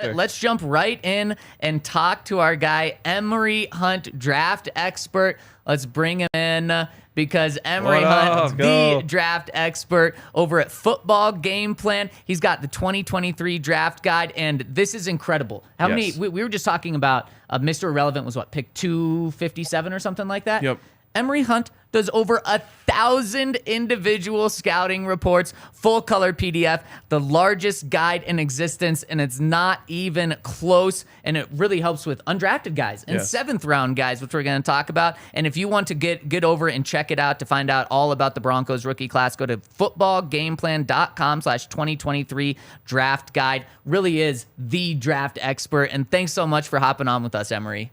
Let's jump right in and talk to our guy, Emory Hunt, draft expert. Let's bring him in because Emory Hunt is the draft expert over at Football Game Plan. He's got the 2023 draft guide, and this is incredible. How many? We were just talking about Mr. Irrelevant was what, pick 257 or something like that? Yep. Emory Hunt does over 1,000 individual scouting reports, full color PDF, the largest guide in existence, and it's not even close. And it really helps with undrafted guys and seventh round guys, which we're going to talk about. And if you want to get over and check it out to find out all about the Broncos rookie class, go to footballgameplan.com/2023 draft guide. Really is the draft expert. And thanks so much for hopping on with us, Emory.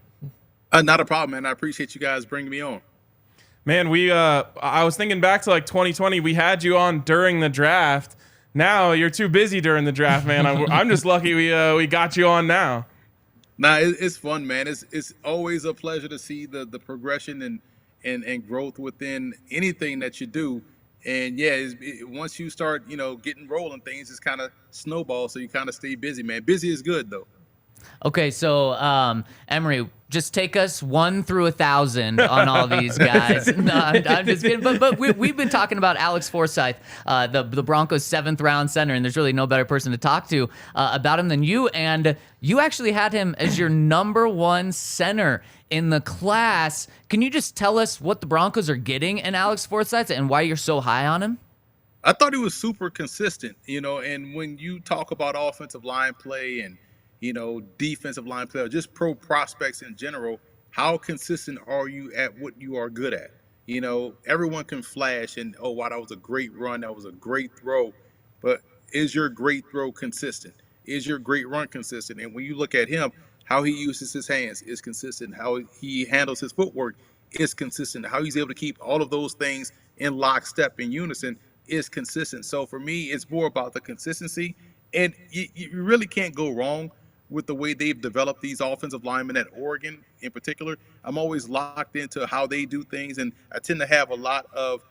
Not a problem, man. I appreciate you guys bringing me on. Man, I was thinking back to like 2020. We had you on during the draft. Now you're too busy during the draft, man. I'm just lucky we got you on now. Nah, it's fun, man. It's always a pleasure to see the progression and growth within anything that you do. And yeah, once you start, getting rolling, things just kind of snowball. So you kind of stay busy, man. Busy is good, though. Okay, so Emory, just take us 1 through 1,000 on all these guys. No, I'm just kidding. But we've been talking about Alex Forsyth, the Broncos' 7th round center, and there's really no better person to talk to about him than you. And you actually had him as your #1 center in the class. Can you just tell us what the Broncos are getting in Alex Forsyth and why you're so high on him? I thought he was super consistent, and when you talk about offensive line play and defensive line play, or just pro prospects in general, how consistent are you at what you are good at? Everyone can flash and, oh, wow, that was a great run, that was a great throw. But is your great throw consistent? Is your great run consistent? And when you look at him, how he uses his hands is consistent. How he handles his footwork is consistent. How he's able to keep all of those things in lockstep, in unison, is consistent. So for me, it's more about the consistency. And you really can't go wrong with the way they've developed these offensive linemen at Oregon in particular. I'm always locked into how they do things, and I tend to have a lot of,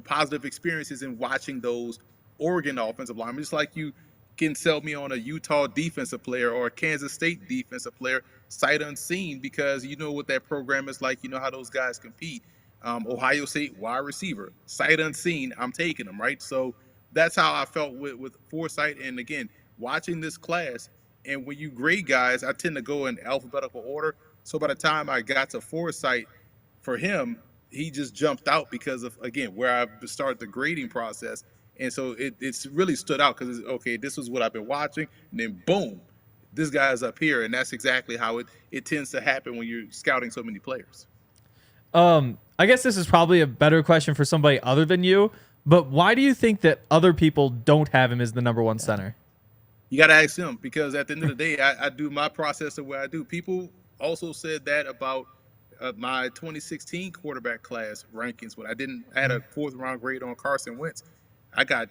positive experiences in watching those Oregon offensive linemen. Just like you can sell me on a Utah defensive player or a Kansas State defensive player sight unseen, because you know what that program is like, you know how those guys compete. Ohio State wide receiver, sight unseen, I'm taking them, right? So that's how I felt with Forsyth. And again, watching this class, and when you grade guys, I tend to go in alphabetical order. So by the time I got to Forsyth, for him, he just jumped out because of, again, where I started the grading process. And so it's really stood out because, okay, this is what I've been watching. And then, boom, this guy's up here. And that's exactly how it tends to happen when you're scouting so many players. I guess this is probably a better question for somebody other than you. But why do you think that other people don't have him as the #1 center? You got to ask him, because at the end of the day, I do my process the way I do. People also said that about my 2016 quarterback class rankings when I had a 4th round grade on Carson Wentz. I got,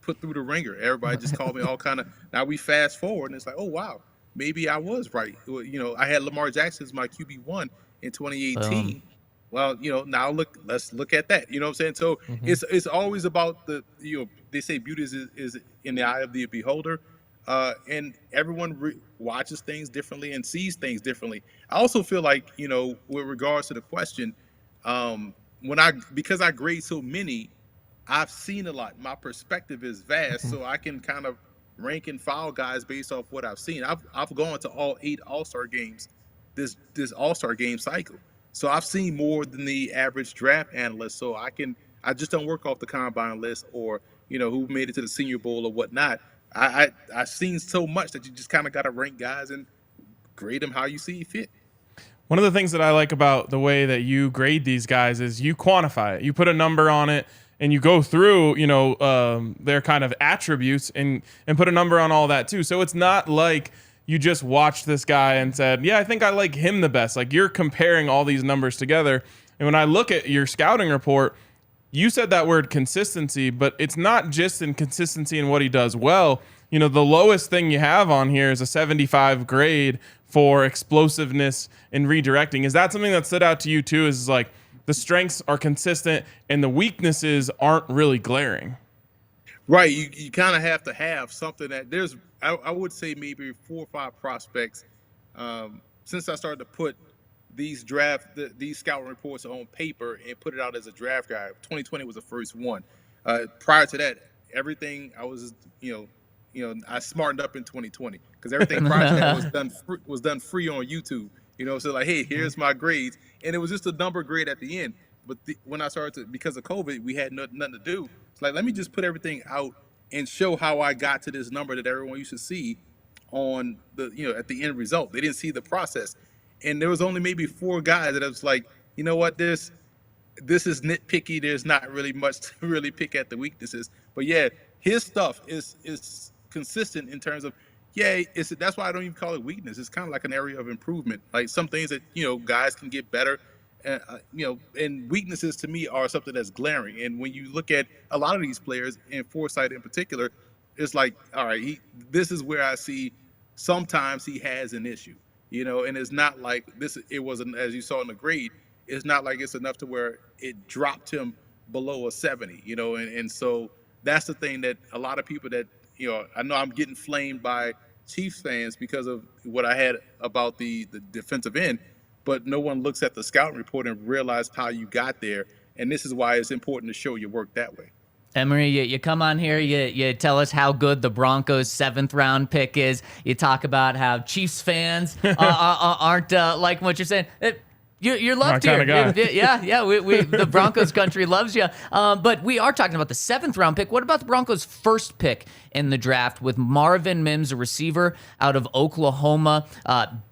put through the ringer. Everybody just called me all kind of. Now we fast forward and it's like, oh, wow, maybe I was right. I had Lamar Jackson as my QB1 in 2018. Well, now let's look at that. You know what I'm saying? So it's always about they say beauty is in the eye of the beholder. And everyone watches things differently and sees things differently. I also feel like, with regards to the question, because I grade so many, I've seen a lot. My perspective is vast, so I can kind of rank and file guys based off what I've seen. I've gone to all 8 All-Star games this All-Star game cycle. So I've seen more than the average draft analyst. So I just don't work off the combine list or, who made it to the Senior Bowl or whatnot. I've seen so much that you just kind of got to rank guys and grade them how you see fit. One of the things that I like about the way that you grade these guys is you quantify it. You put a number on it and you go through, their kind of attributes and put a number on all that too. So it's not like you just watched this guy and said, yeah, I think I like him the best. Like, you're comparing all these numbers together. And when I look at your scouting report, you said that word consistency, but it's not just in consistency in what he does well. The lowest thing you have on here is a 75 grade for explosiveness and redirecting. Is that something that stood out to you too? Is like the strengths are consistent and the weaknesses aren't really glaring? Right. You kind of have to have something that I would say maybe 4 or 5 prospects. Since I started to put these scouting reports on paper and put it out as a draft guide, 2020 was the first one. Prior to that, everything I was, I smartened up in 2020 because everything prior to that was done free on YouTube. So like, hey, here's my grades, and it was just a number grade at the end. But when I started to, because of COVID, we had nothing to do. It's like, let me just put everything out and show how I got to this number that everyone used to see on at the end result. They didn't see the process, and there was only maybe 4 guys that I was like, you know what, this is nitpicky. There's not really much to really pick at the weaknesses, but yeah, his stuff is consistent in terms of, that's why I don't even call it weakness. It's kind of like an area of improvement. Like some things that guys can get better. And weaknesses to me are something that's glaring. And when you look at a lot of these players, and Forsyth in particular, it's like, all right, this is where I see sometimes he has an issue, and it's not like this. It wasn't, as you saw in the grade, it's not like it's enough to where it dropped him below a 70, and so that's the thing that a lot of people that, I know I'm getting flamed by Chiefs fans because of what I had about the defensive end, but no one looks at the scouting report and realize how you got there. And this is why it's important to show your work that way. Emory, you come on here, you tell us how good the Broncos' 7th round pick is. You talk about how Chiefs fans aren't like what you're saying. You're loved here. Yeah. We the Broncos country loves you. But we are talking about the 7th round pick. What about the Broncos' 1st pick in the draft with Marvin Mims, a receiver out of Oklahoma,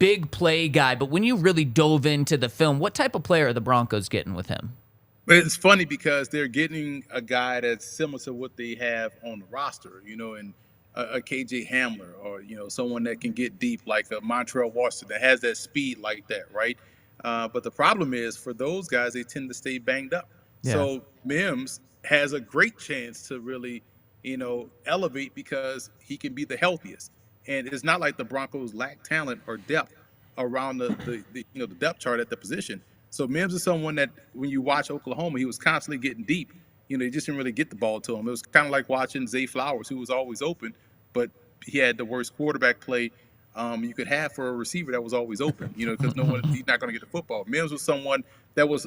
big play guy? But when you really dove into the film, what type of player are the Broncos getting with him? It's funny because they're getting a guy that's similar to what they have on the roster, and a KJ Hamler, or someone that can get deep like a Montrell Washington that has that speed like that, right? But the problem is for those guys, they tend to stay banged up. Yeah. So Mims has a great chance to really, elevate because he can be the healthiest. And it's not like the Broncos lack talent or depth around the depth chart at the position. So Mims is someone that when you watch Oklahoma, he was constantly getting deep. He just didn't really get the ball to him. It was kind of like watching Zay Flowers, who was always open, but he had the worst quarterback play you could have for a receiver that was always open, because he's not going to get the football. Mims was someone that was,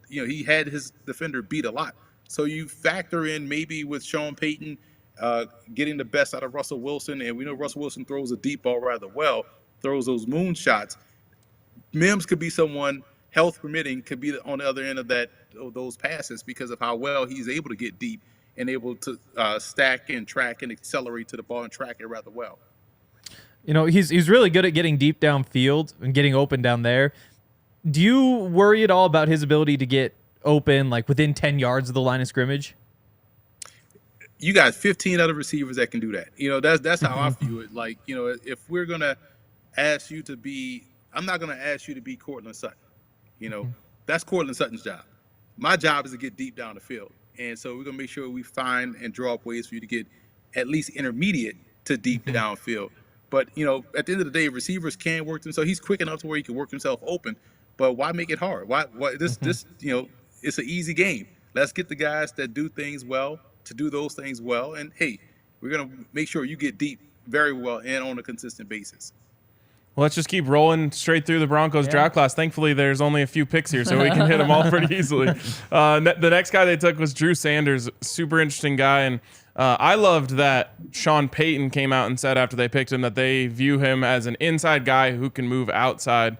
he had his defender beat a lot. So you factor in maybe with Sean Payton getting the best out of Russell Wilson, and we know Russell Wilson throws a deep ball rather well, throws those moon shots. Mims could be someone, health permitting, could be on the other end of those passes because of how well he's able to get deep and able to stack and track and accelerate to the ball and track it rather well. He's really good at getting deep downfield and getting open down there. Do you worry at all about his ability to get open, like within 10 yards of the line of scrimmage? You got 15 other receivers that can do that. That's how I view it. Like, if we're going to ask you to be, I'm not going to ask you to be Courtland Sutton. That's Courtland Sutton's job. My job is to get deep down the field. And so we're going to make sure we find and draw up ways for you to get at least intermediate to deep downfield. But, at the end of the day, receivers can work them. So he's quick enough to where he can work himself open. But why make it hard? Why this, it's an easy game. Let's get the guys that do things well to do those things well. And, hey, we're going to make sure you get deep very well and on a consistent basis. Well, let's just keep rolling straight through the Broncos draft class. Thankfully, there's only a few picks here, so we can hit them all pretty easily. The next guy they took was Drew Sanders, super interesting guy. And I loved that Sean Payton came out and said after they picked him that they view him as an inside guy who can move outside.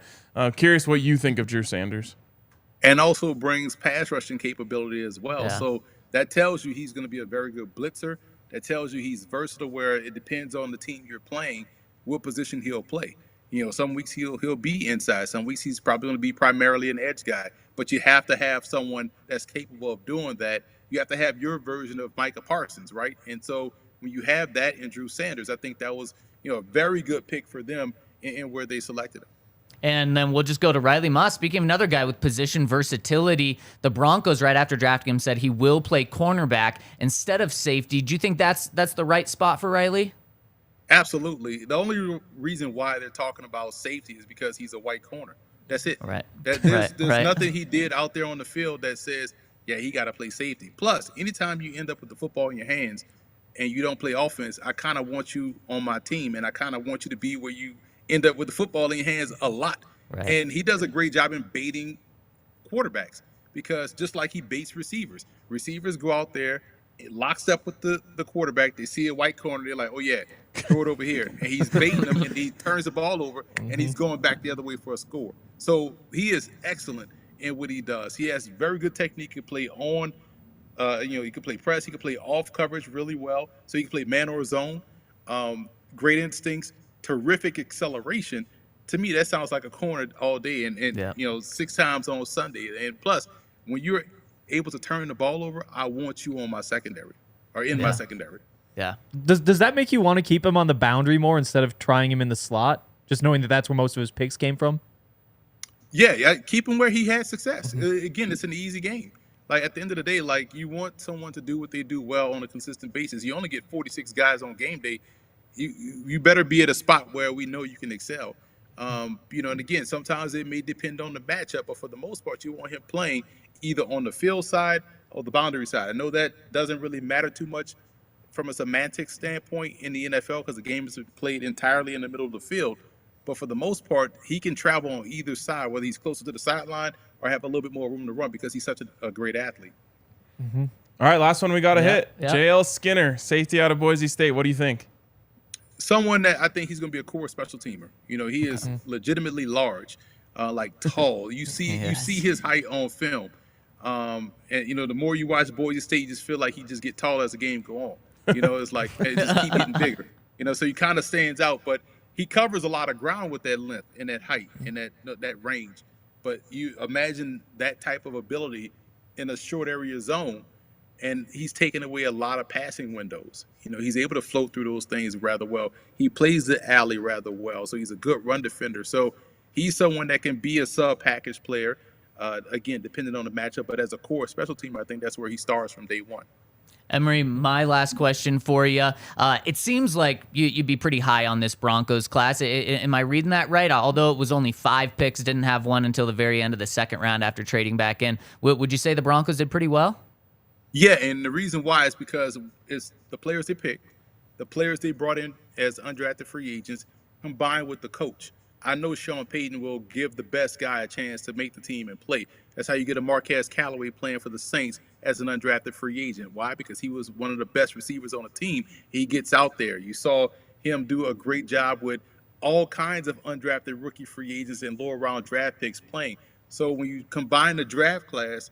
Curious what you think of Drew Sanders. And also brings pass rushing capability as well. Yeah. So that tells you he's going to be a very good blitzer. That tells you he's versatile where it depends on the team you're playing, what position he'll play. Some weeks he'll be inside. Some weeks he's probably going to be primarily an edge guy. But you have to have someone that's capable of doing that. You have to have your version of Micah Parsons, right? And so when you have that in Drew Sanders, I think that was a very good pick for them in where they selected him. And then we'll just go to Riley Moss. Speaking of another guy with position versatility, the Broncos, right after drafting him, said he will play cornerback instead of safety. Do you think that's the right spot for Riley? Absolutely. The only reason why they're talking about safety is because he's a white corner. That's it. Right. There's nothing he did out there on the field that says, he got to play safety. Plus, anytime you end up with the football in your hands and you don't play offense, I kind of want you on my team, and I kind of want you to be where you end up with the football in your hands a lot. Right. And he does a great job in baiting quarterbacks, because just like he baits receivers go out there, it locks up with the quarterback. They see a white corner, they're like, oh yeah, throw it over here. And he's baiting them, and he turns the ball over, and he's going back the other way for a score. So he is excellent in what he does. He has very good technique. He can play on, he can play press. He can play off coverage really well. So he can play man or zone. Great instincts, terrific acceleration. To me, that sounds like a corner all day, and 6 times on Sunday. And plus, when you're able to turn the ball over, I want you on my secondary or in my secondary. Yeah. Does that make you want to keep him on the boundary more instead of trying him in the slot, just knowing that that's where most of his picks came from? Yeah, keep him where he had success. Again, it's an easy game. Like, at the end of the day, like, you want someone to do what they do well on a consistent basis. You only get 46 guys on game day. You better be at a spot where we know you can excel. And again, sometimes it may depend on the matchup, but for the most part, you want him playing either on the field side or the boundary side. I know that doesn't really matter too much from a semantic standpoint in the NFL, because the game is played entirely in the middle of the field. But for the most part, he can travel on either side, whether he's closer to the sideline or have a little bit more room to run, because he's such a great athlete. All right, last one we got to hit. Yeah. JL Skinner, safety out of Boise State. What do you think? Someone that I think he's going to be a core special teamer. He is legitimately large, tall. You see his height on film. The more you watch Boise State, you just feel like he just get taller as the game go on. It's like it just keep getting bigger. So he kind of stands out, but he covers a lot of ground with that length and that height and that range. But you imagine that type of ability in a short area zone, and he's taken away a lot of passing windows. He's able to float through those things rather well. He plays the alley rather well, so he's a good run defender. So he's someone that can be a sub-package player, again, depending on the matchup. But as a core special teamer, I think that's where he starts from day one. Emory, my last question for you. It seems like you'd be pretty high on this Broncos class. Am I reading that right? Although it was only 5 picks, didn't have one until the very end of the second round after trading back in. Would you say the Broncos did pretty well? Yeah, and the reason why is because it's the players they picked, the players they brought in as undrafted free agents, combined with the coach. I know Sean Payton will give the best guy a chance to make the team and play. That's how you get a Marquez Callaway playing for the Saints as an undrafted free agent. Why? Because he was one of the best receivers on the team. He gets out there. You saw him do a great job with all kinds of undrafted rookie free agents and lower round draft picks playing. So when you combine the draft class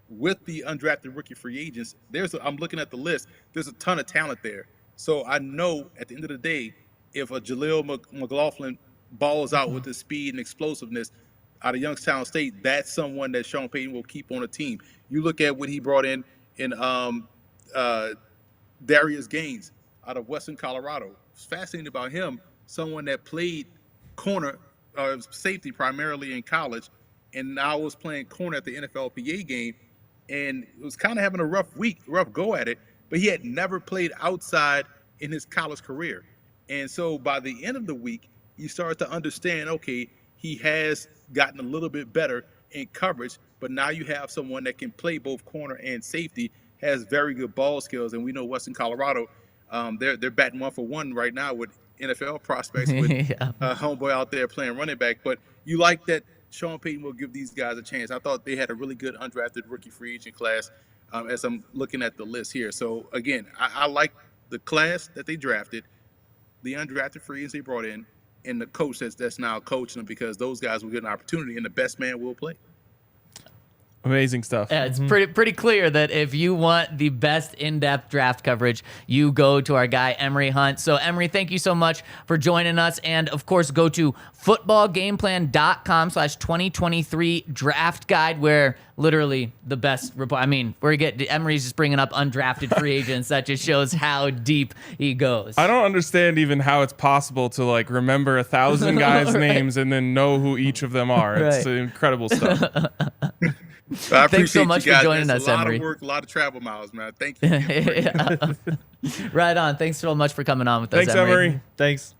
with the undrafted rookie free agents, I'm looking at the list, there's a ton of talent there. So I know at the end of the day, if a Jaleel McLaughlin balls out with his speed and explosiveness out of Youngstown State, that's someone that Sean Payton will keep on a team. You look at what he brought in Darius Gaines out of Western Colorado. It's fascinating about him, someone that played corner safety primarily in college, and now was playing corner at the NFLPA game, and was kind of having a rough go at it, but he had never played outside in his college career. And so by the end of the week, you start to understand, okay, he has gotten a little bit better in coverage, but now you have someone that can play both corner and safety, has very good ball skills. And we know Western Colorado, they're batting 1 for 1 right now with NFL prospects with homeboy out there playing running back. But you like that Sean Payton will give these guys a chance. I thought they had a really good undrafted rookie free agent class as I'm looking at the list here. So, again, I like the class that they drafted, the undrafted free agents they brought in, and the coach that's now coaching them, because those guys will get an opportunity and the best man will play. Amazing stuff. Yeah, it's pretty clear that if you want the best in-depth draft coverage, you go to our guy, Emory Hunt. So, Emory, thank you so much for joining us. And, of course, go to footballgameplan.com/2023 draft guide, where literally the best report. I mean, Emory's just bringing up undrafted free agents. That just shows how deep he goes. I don't understand even how it's possible to remember 1,000 guys' names and then know who each of them are. It's incredible stuff. I appreciate Thanks so much you guys. for joining That's us, a lot Emory. of work, a lot of travel miles, man. Thank you. Right on. Thanks so much for coming on with us, Thanks, Emory. Thanks.